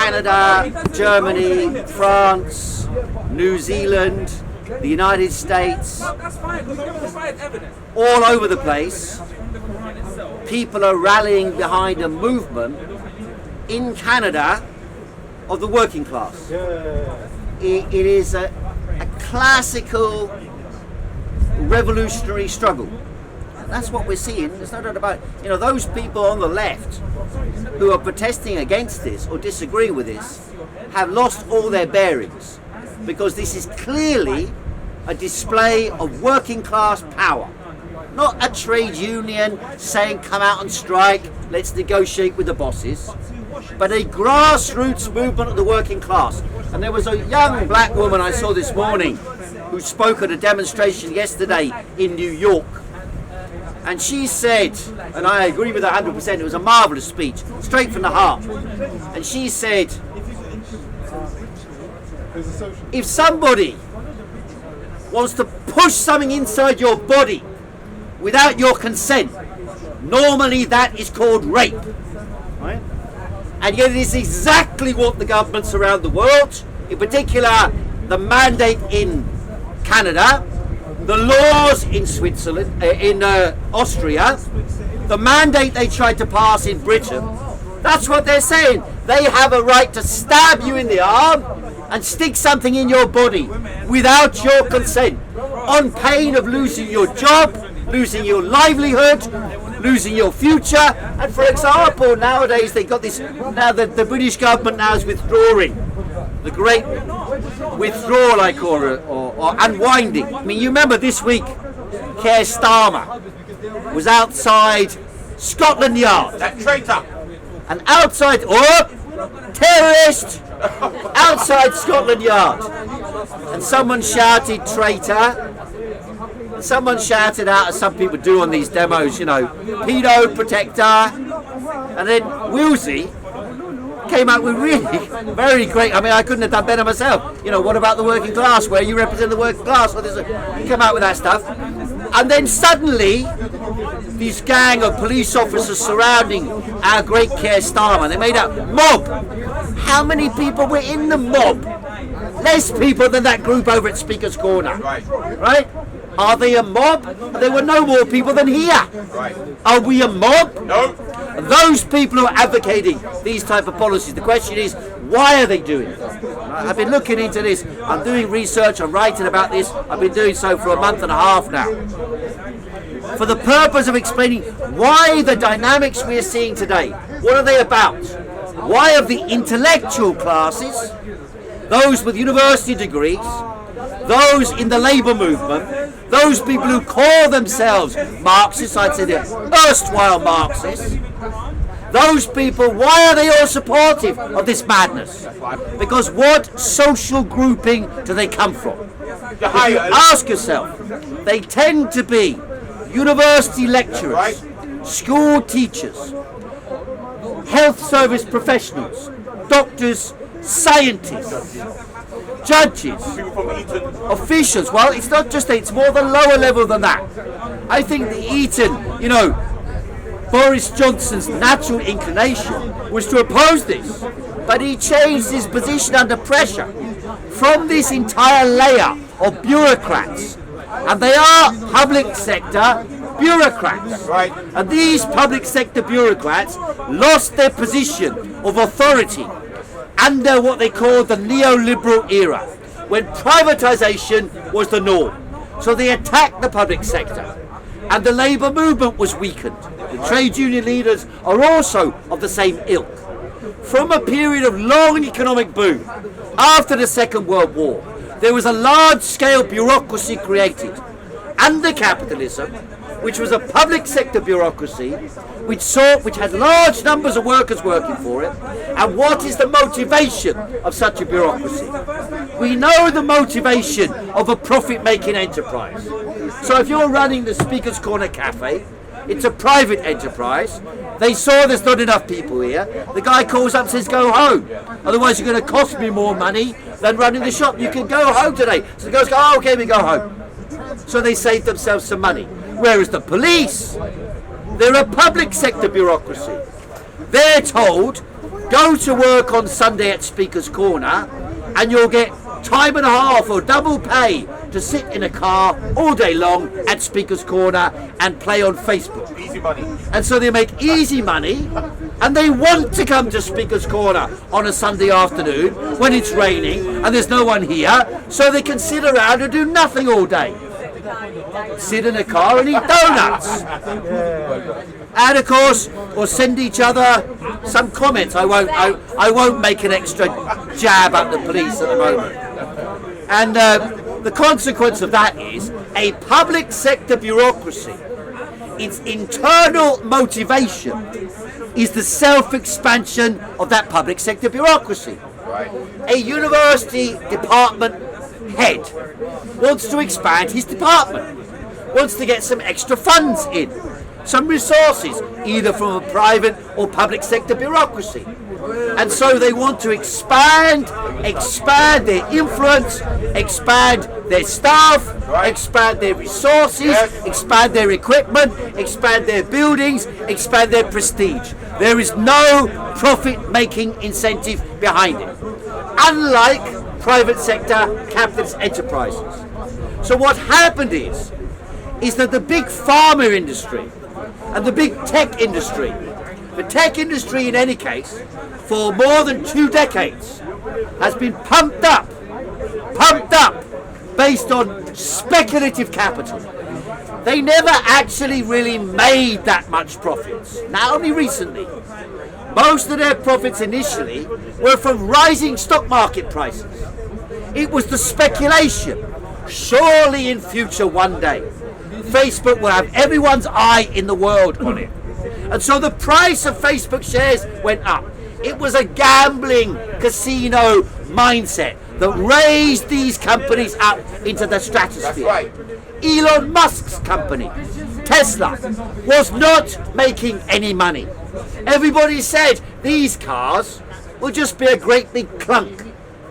Canada, Germany, France, New Zealand, the United States, all over the place, people are rallying behind a movement in Canada of the working class. It is a classical revolutionary struggle. That's what we're seeing. There's no doubt about it. You know, those people on the left who are protesting against this or disagree with this have lost all their bearings, because this is clearly a display of working class power. Not a trade union saying come out and strike, let's negotiate with the bosses, but a grassroots movement of the working class. And there was a young black woman I saw this morning who spoke at a demonstration yesterday in New York. And she said, and I agree with her 100%, it was a marvellous speech, straight from the heart. And she said, if somebody wants to push something inside your body without your consent, normally that is called rape. Right? And yet it is exactly what the governments around the world, in particular the mandate in Canada, the laws in Switzerland, in Austria, the mandate they tried to pass in Britain, that's what they're saying. They have a right to stab you in the arm and stick something in your body without your consent, on pain of losing your job, losing your livelihood, losing your future. And for example, nowadays they got this, now that the British government now is withdrawing, the great withdrawal I call it, or unwinding. I mean, you remember this week Keir Starmer was outside Scotland Yard. That traitor! And outside, terrorist, outside Scotland Yard. And someone shouted traitor. And someone shouted out, as some people do on these demos, you know, pedo protector. And then Wilsey came out with really very great, I mean, I couldn't have done better myself. You know, what about the working class? Where you represent the working class? Well, he came out with that stuff. And then suddenly, this gang of police officers surrounding our great Keir Starmer, they made a mob. How many people were in the mob? Less people than that group over at Speaker's Corner. Right? Are they a mob? There were no more people than here. Are we a mob? No. Those people who are advocating these type of policies, the question is, why are they doing it? I've been looking into this. I'm doing research. I'm writing about this. I've been doing so for a month and a half now, for the purpose of explaining why the dynamics we are seeing today. What are they about? Why have the intellectual classes, those with university degrees, those in the labour movement, those people who call themselves Marxists, I'd say they're erstwhile Marxists, those people, why are they all supportive of this madness? Because what social grouping do they come from? If you ask yourself, they tend to be university lecturers, school teachers, health service professionals, doctors, scientists, judges, officials. Well, it's not just that, it's more the lower level than that. I think the Eton, you know, Boris Johnson's natural inclination was to oppose this, but he changed his position under pressure from this entire layer of bureaucrats, and they are public sector bureaucrats. Right. And these public sector bureaucrats lost their position of authority under what they call the neoliberal era, when privatization was the norm. So they attacked the public sector, and the labour movement was weakened. The trade union leaders are also of the same ilk. From a period of long economic boom after the Second World War, there was a large-scale bureaucracy created under capitalism, which was a public sector bureaucracy which had large numbers of workers working for it. And what is the motivation of such a bureaucracy? We know the motivation of a profit-making enterprise. So if you're running the Speaker's Corner Cafe, it's a private enterprise. They saw there's not enough people here. The guy calls up and says, go home. Otherwise you're going to cost me more money than running the shop. You can go home today. So the guys go, oh, okay, we go home. So they save themselves some money. Whereas the police, they're a public sector bureaucracy. They're told Go to work on Sunday at Speaker's Corner and you'll get time and a half or double pay to sit in a car all day long at Speaker's Corner and play on Facebook. Easy money. And so they make easy money, and they want to come to Speaker's Corner on a Sunday afternoon when it's raining and there's no one here, so they can sit around and do nothing all day. Sit in a car and eat donuts. And of course, or send each other some comments. I won't make an extra jab at the police at the moment. And the consequence of that is a public sector bureaucracy. Its internal motivation is the self-expansion of that public sector bureaucracy. Right. A university department head wants to expand his department, wants to get some extra funds in, some resources, either from a private or public sector bureaucracy. And so they want to expand their influence, expand their staff, expand their resources, expand their equipment, expand their buildings, expand their prestige. There is no profit-making incentive behind it, unlike private sector capitalist enterprises. So what happened is that the big pharma industry and the big tech industry, the tech industry in any case, for more than 2 decades, has been pumped up, based on speculative capital. They never actually really made that much profits. Now, only recently. Most of their profits initially were from rising stock market prices. It was the speculation. Surely in future one day, Facebook will have everyone's eye in the world on it. And so the price of Facebook shares went up. It was a gambling casino mindset that raised these companies up into the stratosphere. Right. Elon Musk's company, Tesla, was not making any money. Everybody said these cars will just be a great big clunk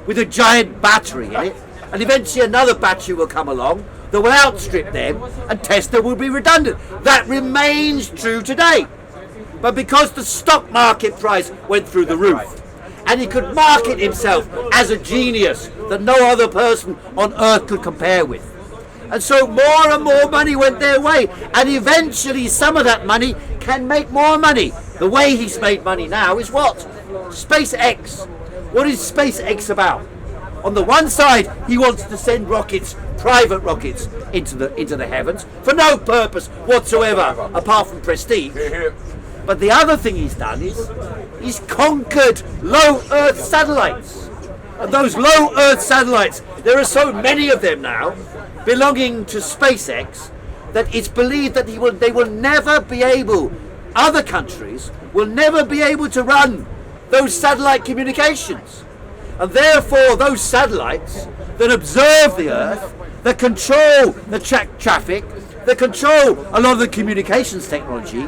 with a giant battery in it, and eventually another battery will come along that will outstrip them and Tesla will be redundant. That remains true today. But because the stock market price went through the roof, and he could market himself as a genius that no other person on earth could compare with. And so more and more money went their way, and eventually some of that money can make more money. The way he's made money now is what? SpaceX. What is SpaceX about? On the one side, he wants to send rockets, private rockets, into the heavens for no purpose whatsoever apart from prestige. But the other thing he's done is he's conquered low Earth satellites. And those low Earth satellites, there are so many of them now, belonging to SpaceX, that it's believed that they will never be able, other countries will never be able to run those satellite communications. And therefore those satellites that observe the Earth, that control the traffic, that control a lot of the communications technology,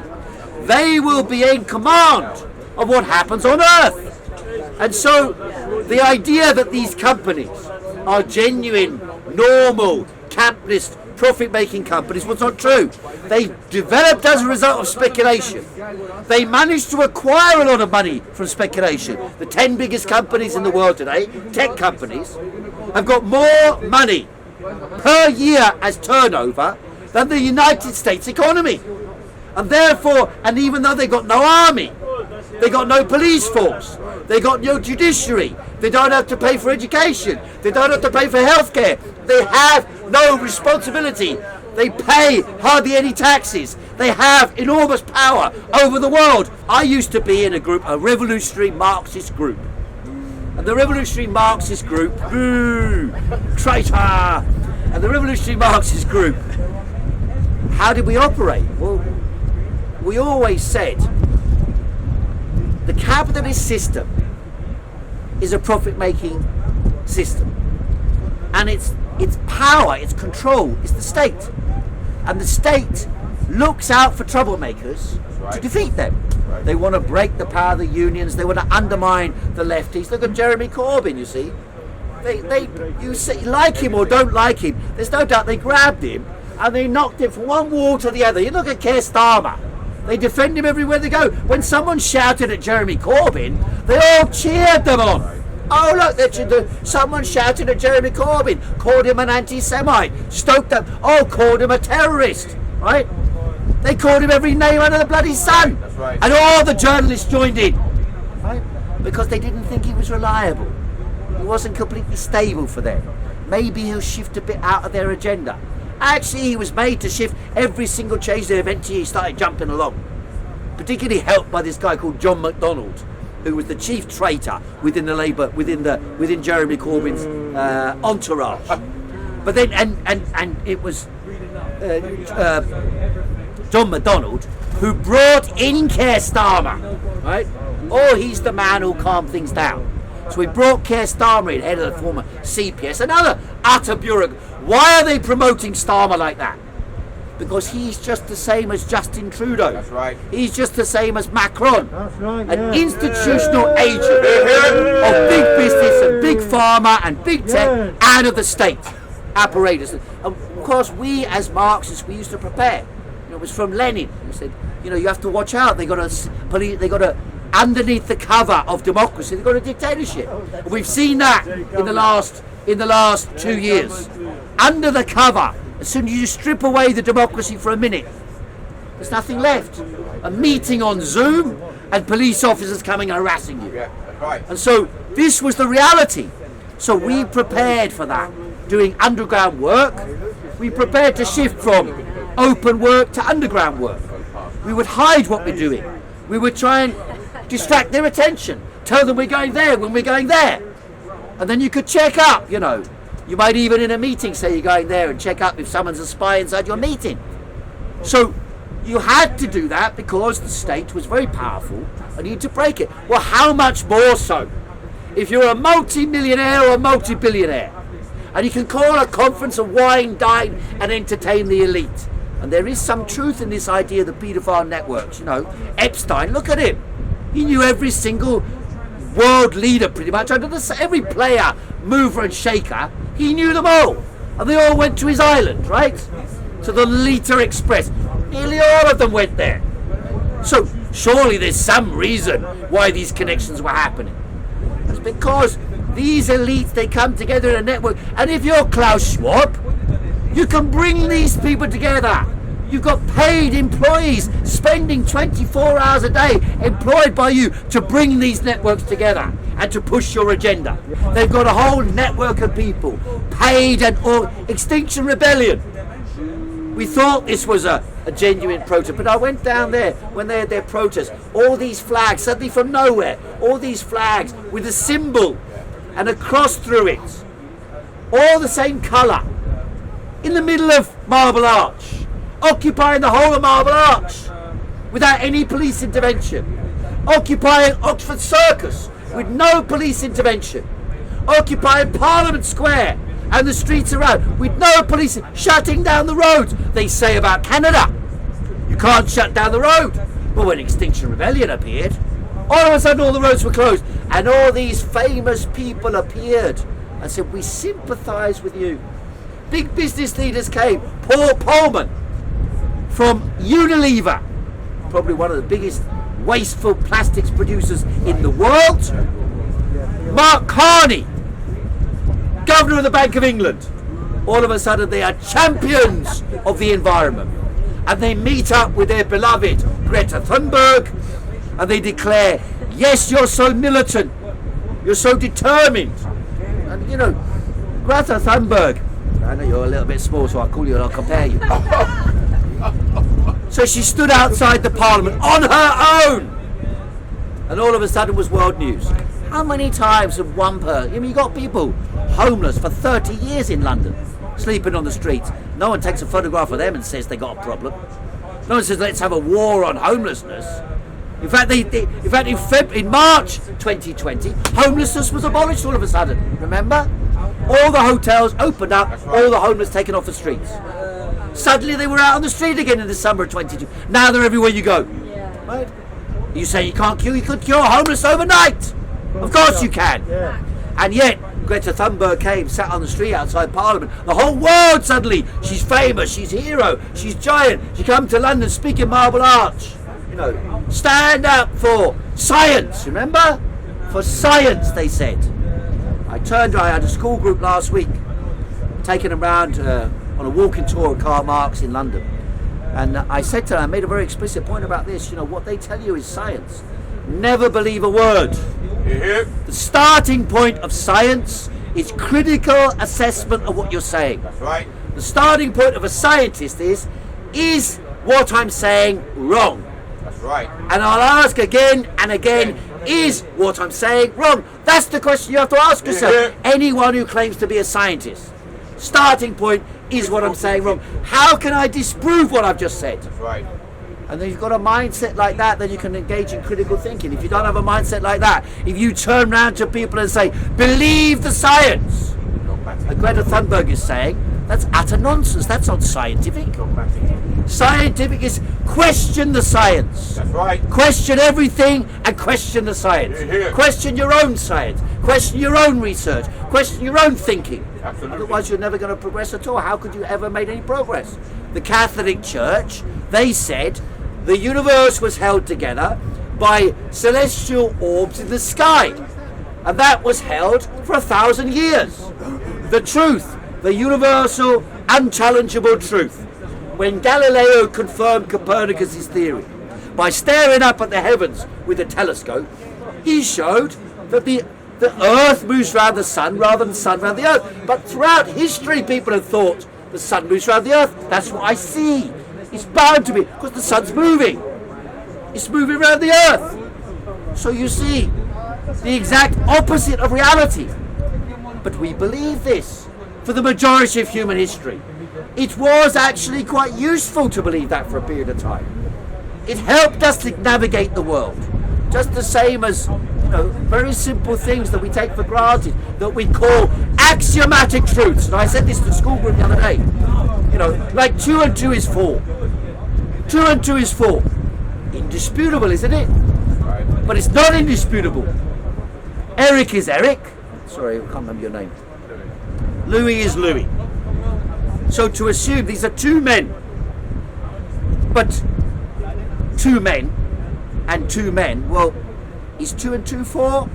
they will be in command of what happens on Earth. And so the idea that these companies are genuine, normal, capitalist, profit-making companies was not true. They developed as a result of speculation. They managed to acquire a lot of money from speculation. The 10 biggest companies in the world today, tech companies, have got more money per year as turnover than the United States economy. And therefore, and even though they got no army, they got no police force, they got no judiciary, they don't have to pay for education, they don't have to pay for healthcare, they have no responsibility, they pay hardly any taxes, they have enormous power over the world. I used to be in a group, a revolutionary Marxist group. And the revolutionary Marxist group, boo, traitor, and the revolutionary Marxist group, how did we operate? Well, we always said the capitalist system is a profit-making system, and its power, its control is the state, and the state looks out for troublemakers to defeat them. They want to break the power of the unions, they want to undermine the lefties. Look at Jeremy Corbyn, you see. You say, like him or don't like him, there's no doubt they grabbed him and they knocked him from one wall to the other. You look at Keir Starmer. They defend him everywhere they go. When someone shouted at Jeremy Corbyn They all cheered them on. Oh look, someone shouted at Jeremy Corbyn, called him an anti-Semite, stoked up, called him a terrorist, right? They called him every name under the bloody sun. That's right. And all the journalists joined in, right? Because they didn't think he was reliable. He wasn't completely stable for them. Maybe he'll shift a bit out of their agenda. Actually, he was made to shift every single change they eventually started jumping along. Particularly helped by this guy called John McDonald, who was the chief traitor within the Labour, within Jeremy Corbyn's entourage. But then, and it was John McDonald who brought in Keir Starmer, right? He's the man who'll calm things down. So we brought Keir Starmer in, head of the former CPS, another utter bureaucrat. Why are they promoting Starmer like that? Because he's just the same as Justin Trudeau. That's right. He's just the same as Macron. That's right. An institutional agent of big business and big pharma and big tech and of the state apparatus. And of course, we as Marxists, we used to prepare. It was from Lenin. He said, you have to watch out. They got to underneath the cover of democracy, they've got a dictatorship. And we've seen that in the last 2 years. Under the cover. As soon as you strip away the democracy for a minute, there's nothing left. A meeting on Zoom and police officers coming and harassing you. Yeah, that's right. And so this was the reality. So we prepared for that, doing underground work. We prepared to shift from open work to underground work. We would hide what we're doing. We would try and distract their attention. Tell them we're going there when we're going there. And then you could check up, You might even in a meeting say you're going there and check up if someone's a spy inside your meeting. So you had to do that because the state was very powerful and you had to break it. Well, how much more so if you're a multi-millionaire or a multi-billionaire and you can call a conference of wine, dine and entertain the elite. And there is some truth in this idea of the paedophile networks. Epstein, look at him. He knew every single world leader pretty much, every player, mover and shaker, he knew them all. And they all went to his island, right? To the Lolita Express. Nearly all of them went there. So surely there's some reason why these connections were happening. It's because these elites, they come together in a network. And if you're Klaus Schwab, you can bring these people together. You've got paid employees spending 24 hours a day employed by you to bring these networks together and to push your agenda. They've got a whole network of people paid and all. Extinction Rebellion. We thought this was a genuine protest, but I went down there when they had their protest. All these flags, suddenly from nowhere, all these flags with a symbol and a cross through it. All the same colour. In the middle of Marble Arch. Occupying the whole of Marble Arch without any police intervention. Occupying Oxford Circus with no police intervention. Occupying Parliament Square and the streets around with no police, shutting down the roads. They say about Canada, you can't shut down the road. But when Extinction Rebellion appeared, all of a sudden all the roads were closed and all these famous people appeared and said, we sympathise with you. Big business leaders came. Paul Polman from Unilever, probably one of the biggest wasteful plastics producers in the world. Mark Carney, Governor of the Bank of England. All of a sudden they are champions of the environment. And they meet up with their beloved Greta Thunberg and they declare, yes, you're so militant, you're so determined. And Greta Thunberg, I know you're a little bit small so I'll call you and I'll compare you. So she stood outside the Parliament on her own and all of a sudden was world news. How many times have one person, you got people homeless for 30 years in London, sleeping on the streets. No one takes a photograph of them and says they got a problem. No one says let's have a war on homelessness. In fact, in March 2020, homelessness was abolished all of a sudden. Remember? All the hotels opened up, all the homeless taken off the streets. Suddenly they were out on the street again in the summer of 22. Now they're everywhere you go. Right? You say you can't cure, you could cure homeless overnight. Of course you can. And yet, Greta Thunberg came, sat on the street outside Parliament. The whole world suddenly, she's famous, she's hero, she's giant. She come to London, speak in Marble Arch. Stand up for science, remember? for science, they said. I had a school group last week, taking them around on a walking tour of Karl Marx in London. And I said to them, I made a very explicit point about this, what they tell you is science. Never believe a word. The starting point of science is critical assessment of what you're saying. That's right. The starting point of a scientist is what I'm saying wrong? That's right. And I'll ask again and again, is what I'm saying wrong? That's the question you have to ask yourself. Anyone who claims to be a scientist. Starting point is what I'm saying wrong. How can I disprove what I've just said? That's right. And then you've got a mindset like that, then you can engage in critical thinking. If you don't have a mindset like that, if you turn around to people and say, believe the science, like Greta Thunberg is saying, that's utter nonsense. That's not scientific. Scientific is question the science. That's right. Question everything and question the science. Question your own science. Question your own research. Question your own thinking. Absolutely. Otherwise you're never going to progress at all. How could you ever make any progress? The Catholic Church, they said the universe was held together by celestial orbs in the sky. And that was held for 1,000 years. The truth, the universal, unchallengeable truth. When Galileo confirmed Copernicus' theory, by staring up at the heavens with a telescope, he showed that the Earth moves around the sun rather than the sun around the Earth. But throughout history, people have thought the sun moves around the Earth. That's what I see. It's bound to be, because the sun's moving. It's moving around the Earth. So you see, the exact opposite of reality. But we believe this for the majority of human history. It was actually quite useful to believe that for a period of time. It helped us to navigate the world. Just the same as very simple things that we take for granted, that we call axiomatic truths. And I said this to the school group the other day. Like 2 and 2 is 4. 2 and 2 is 4. Indisputable, isn't it? But it's not indisputable. Eric is Eric. Sorry, I can't remember your name. Louis is Louis. So to assume these are two men, but two men and two men, well, is 2 and 2 4?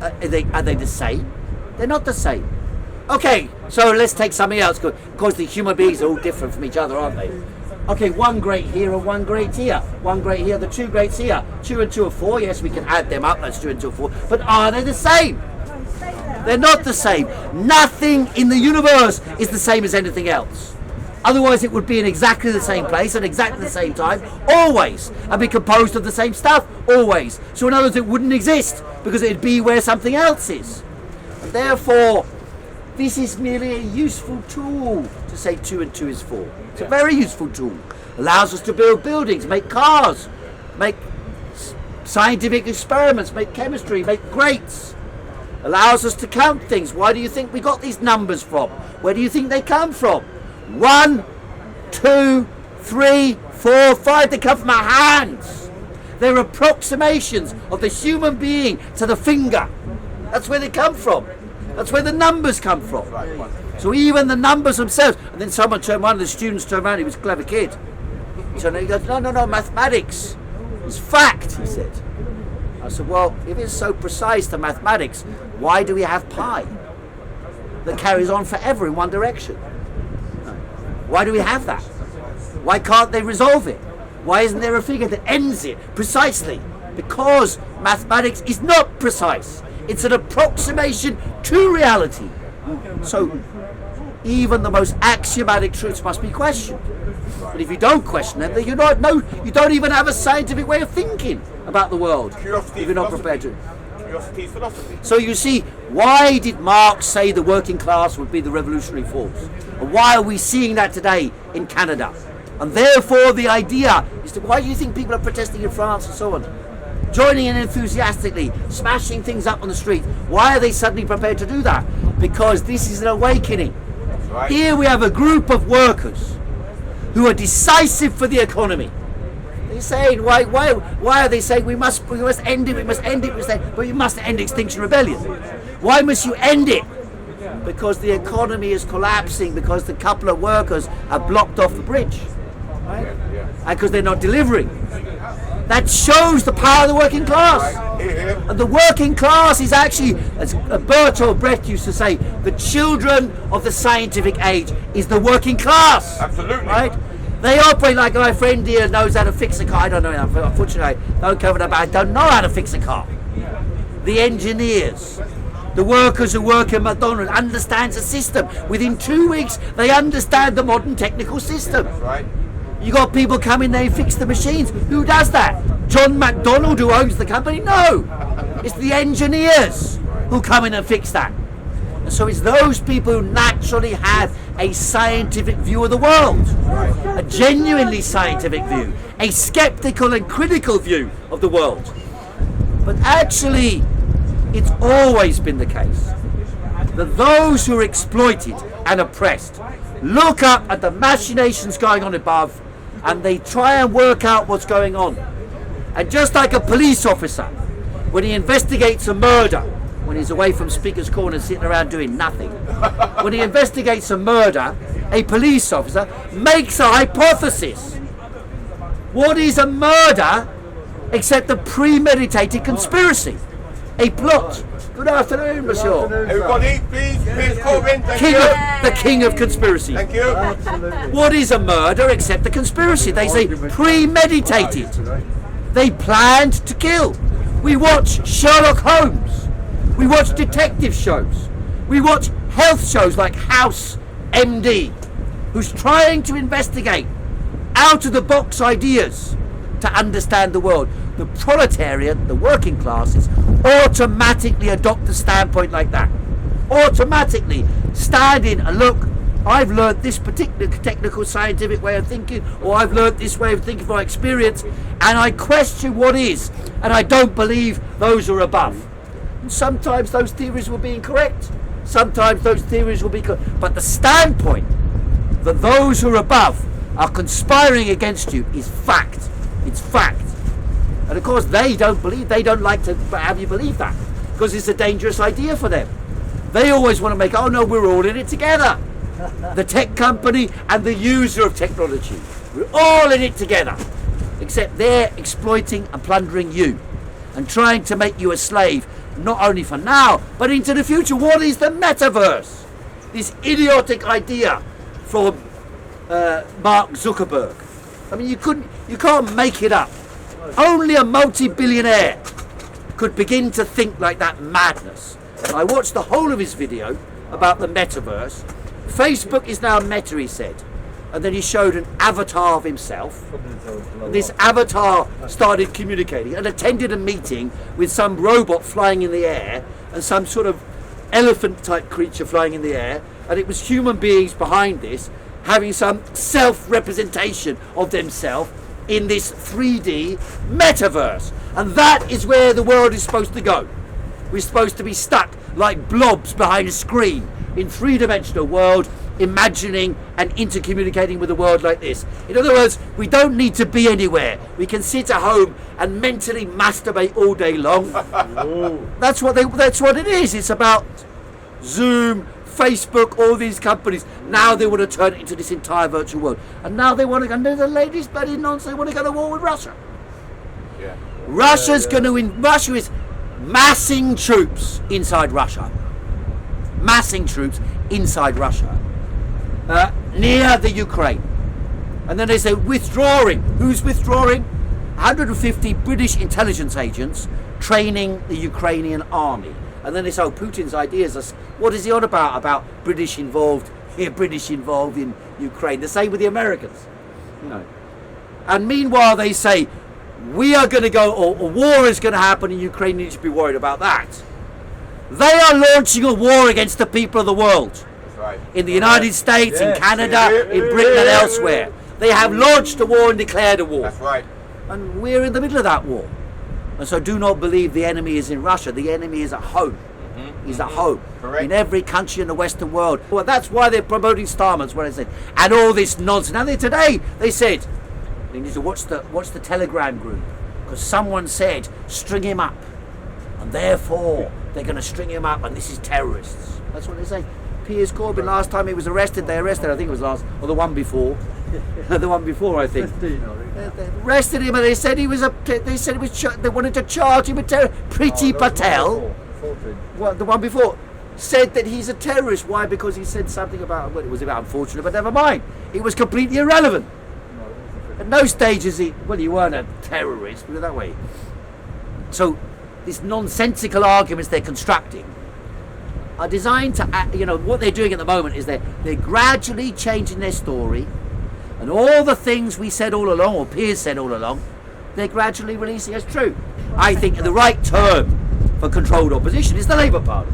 Are they the same? They're not the same. Okay, so let's take something else, because the human beings are all different from each other, aren't they? Okay, one great here and one great here. One great here, the two greats here. 2 and 2 are 4, yes, we can add them up, that's 2 and 2 are 4. But are they the same? They're not the same. Nothing in the universe is the same as anything else. Otherwise it would be in exactly the same place at exactly the same time, always, and be composed of the same stuff, always. So in other words, it wouldn't exist, because it'd be where something else is. And therefore, this is merely a useful tool to say 2 and 2 is 4. It's a very useful tool. Allows us to build buildings, make cars, make scientific experiments, make chemistry, make grates. Allows us to count things. Why do you think we got these numbers from? Where do you think they come from? 1, 2, 3, 4, 5. They come from our hands. They're approximations of the human being to the finger. That's where they come from. That's where the numbers come from. So even the numbers themselves. And then one of the students turned around, he was a clever kid. He goes, no, mathematics is fact, he said. I said, well, if it's so precise to mathematics, why do we have pi that carries on forever in one direction? Why do we have that? Why can't they resolve it? Why isn't there a figure that ends it precisely? Because mathematics is not precise. It's an approximation to reality. So even the most axiomatic truths must be questioned. But if you don't question them, then you don't even have a scientific way of thinking about the world. If you're not prepared to. Curiosity is philosophy. So you see, why did Marx say the working class would be the revolutionary force? And why are we seeing that today in Canada? And therefore the idea is that why do you think people are protesting in France and so on? Joining in enthusiastically, smashing things up on the street. Why are they suddenly prepared to do that? Because this is an awakening. Right. Here we have a group of workers who are decisive for the economy. They're saying, why are they saying we must end it, we must end it, but you must end Extinction Rebellion. Why must you end it? Because the economy is collapsing, because the couple of workers have blocked off the bridge. Right? And because they're not delivering. That shows the power of the working class. And the working class is actually, as Bertolt Brecht used to say, the children of the scientific age is the working class. Absolutely. Right? They operate like my friend here knows how to fix a car. I don't know, unfortunately, I don't cover that, but I don't know how to fix a car. The engineers, the workers who work in McDonald understands the system. Within 2 weeks, they understand the modern technical system. That's right. You got people coming there and fix the machines. Who does that? John McDonald, who owns the company? No. It's the engineers who come in and fix that. And so it's those people who naturally have a scientific view of the world, a genuinely scientific view, a skeptical and critical view of the world. But actually, it's always been the case that those who are exploited and oppressed look up at the machinations going on above and they try and work out what's going on. And just like a police officer, when he investigates a murder, when he's away from Speaker's Corner sitting around doing nothing, when he investigates a murder, a police officer makes a hypothesis. What is a murder except a premeditated conspiracy? A plot. Good afternoon, monsieur. Everybody, please Corbyn. Thank King you. the king of conspiracy. Thank you. What is a murder except a conspiracy? They say premeditated. They planned to kill. We watch Sherlock Holmes. We watch detective shows. We watch health shows like House MD, who's trying to investigate out of the box ideas to understand the world. The proletariat, the working classes, automatically adopt a standpoint like that. Automatically stand in and look, I've learned this particular technical scientific way of thinking, or I've learned this way of thinking from experience, and I question what is, and I don't believe those are above. And sometimes those theories will be incorrect. Sometimes those theories will be correct. But the standpoint that those who are above are conspiring against you is fact. It's fact. And of course they don't like to have you believe that, because it's a dangerous idea for them. They always want to make, oh no, we're all in it together. The tech company and the user of technology. We're all in it together. Except they're exploiting and plundering you and trying to make you a slave, not only for now, but into the future. What is the metaverse? This idiotic idea from Mark Zuckerberg. I mean, you can't make it up. Only a multi-billionaire could begin to think like that madness. And I watched the whole of his video about the metaverse. Facebook is now Meta, he said. And then he showed an avatar of himself. And this avatar started communicating and attended a meeting with some robot flying in the air and some sort of elephant-type creature flying in the air. And it was human beings behind this having some self-representation of themselves in this 3D metaverse. And that is where the world is supposed to go. We're supposed to be stuck like blobs behind a screen in three-dimensional world, imagining and intercommunicating with the world like this. In other words, we don't need to be anywhere. We can sit at home and mentally masturbate all day long. That's what it is. It's about Zoom, Facebook, all these companies. Now they want to turn it into this entire virtual world. And now they want to go, and the latest bloody nonsense, they want to go to war with Russia. Yeah. Russia is massing troops inside Russia. Massing troops inside Russia. Near the Ukraine. And then they say withdrawing. Who's withdrawing? 150 British intelligence agents training the Ukrainian army. And then they say, oh, Putin's ideas are, what is he on about? About British involved in Ukraine. The same with the Americans. You know. And meanwhile they say, we are going to go, or war is going to happen in Ukraine, you need to be worried about that. They are launching a war against the people of the world. Right. In the United States, in Canada, in Britain and elsewhere. They have launched a war and declared a war. That's right. And we're in the middle of that war. And so do not believe the enemy is in Russia. The enemy is at home. He's at home. Correct. In every country in the Western world. Well, that's why they're promoting Starmer's, what I said. And all this nonsense. Now today they said, you need to watch the Telegram group. Because someone said, string him up. And therefore, they're going to string him up and this is terrorists. That's what they say. Piers Corbyn, last time he was arrested, I think it was last, or the one before, the one before, I think. 15, I think. Arrested him, and they said he was they wanted to charge him with Priti Patel. 14. Well, the one before said that he's a terrorist. Why? Because he said something about, well, it was about unfortunate, but never mind. It was completely irrelevant. No, it wasn't. At no stage is he, well, you weren't a terrorist, put it that way. So these nonsensical arguments they're constructing are designed to, what they're doing at the moment is they're gradually changing their story, and all the things we said all along, or peers said all along, they're gradually releasing as true. I think the right term for controlled opposition is the Labour Party.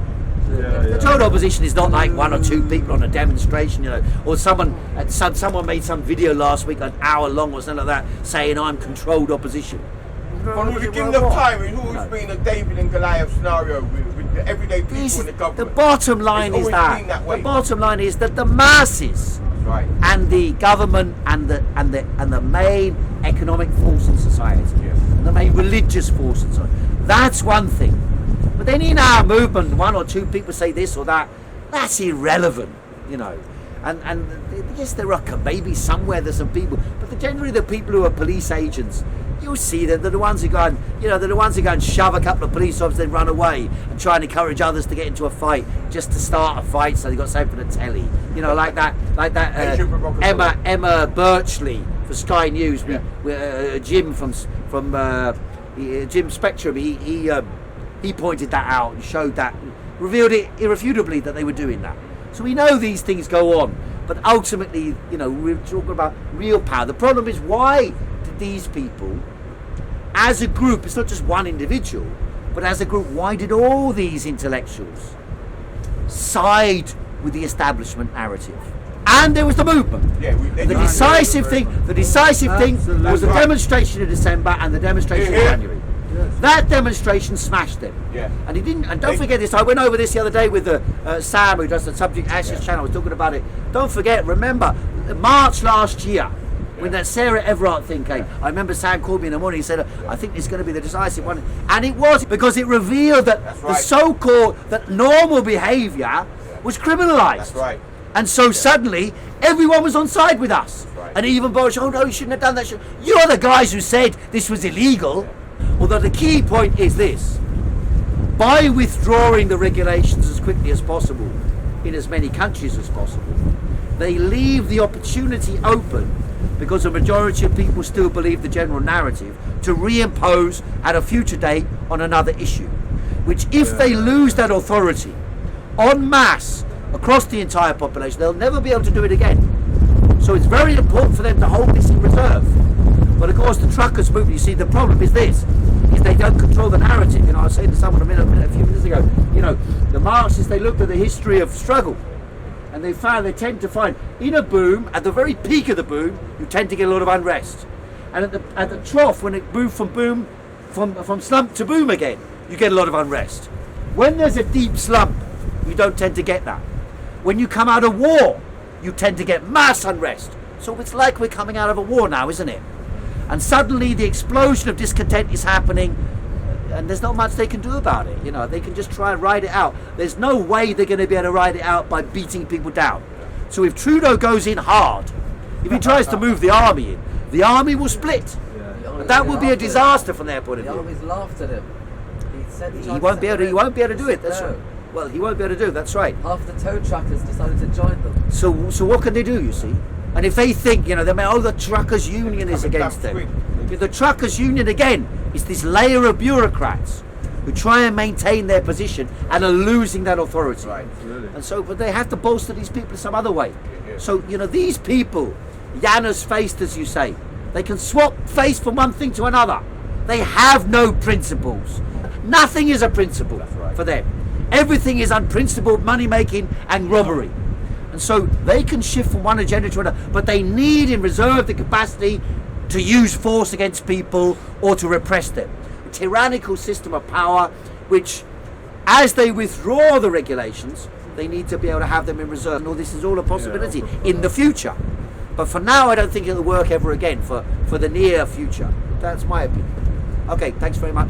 Controlled opposition is not like one or two people on a demonstration, or someone made some video last week, an hour long or something like that, saying I'm controlled opposition. From the beginning of time, it's always been a David and Goliath scenario with the everyday people in the government. The bottom line is that the bottom line is that the masses and the government and the main economic force in society, and the main religious force in society. That's one thing. But then in our movement, one or two people say this or that. That's irrelevant, And yes, there are maybe somewhere there's some people, but generally the people who are police agents, you'll see that they're the ones who go and, they're the ones who go and shove a couple of police officers, then run away and try and encourage others to get into a fight, just to start a fight, so they got something for the telly. Like that Emma Birchley for Sky News, Jim from Jim Spectrum. He pointed that out and showed that, revealed it irrefutably that they were doing that. So we know these things go on, but ultimately, we're talking about real power. The problem is, why did these people, as a group, it's not just one individual, but as a group, why did all these intellectuals side with the establishment narrative? And there was the movement. The decisive thing was the demonstration in December and the demonstration in January. Yes. That demonstration smashed them. And he didn't. And don't forget this. I went over this the other day with Sam, who does the Subject Access channel. I was talking about it. Don't forget. Remember, March last year, when that Sarah Everard thing came. I remember Sam called me in the morning. He said, "I think it's going to be the decisive one," and it was, because it revealed that the so-called normal behaviour was criminalised. That's right. And so suddenly, everyone was on side with us. And even Boris, oh no, you shouldn't have done that. You're the guys who said this was illegal. Although the key point is this: by withdrawing the regulations as quickly as possible in as many countries as possible, they leave the opportunity open, because a majority of people still believe the general narrative, to reimpose at a future date on another issue, which if they lose that authority en masse across the entire population, they'll never be able to do it again. So it's very important for them to hold this in reserve. But of course, the truckers movement, you see, the problem is this, is they don't control the narrative. I was saying to someone a few minutes ago, the Marxists, they looked at the history of struggle, and they tend to find, in a boom, at the very peak of the boom, you tend to get a lot of unrest. And at the trough, when it moved from slump to boom again, you get a lot of unrest. When there's a deep slump, you don't tend to get that. When you come out of war, you tend to get mass unrest. So it's like we're coming out of a war now, isn't it? And suddenly the explosion of discontent is happening, and there's not much they can do about it. They can just try and ride it out. There's no way they're going to be able to ride it out by beating people down. So if Trudeau goes in hard, if he tries to move the army in, the army will split. And that will be a disaster from their point of view. The army's laughed at him. He said he won't be able to do it. That's right. Well, he won't be able to do it. That's right. Half the tow truckers decided to join them. So what can they do? You see. And if they think, the truckers' union is against them. The truckers' union, again, is this layer of bureaucrats who try and maintain their position and are losing that authority. Right. And so, but they have to bolster these people some other way. So, these people, Janus faced, as you say, they can swap face from one thing to another. They have no principles. Nothing is a principle for them. Everything is unprincipled money-making and robbery. And so they can shift from one agenda to another, but they need in reserve the capacity to use force against people or to repress them. A tyrannical system of power, which, as they withdraw the regulations, they need to be able to have them in reserve. No, this is all a possibility in the future. But for now, I don't think it'll work ever again for the near future. That's my opinion. Okay, thanks very much.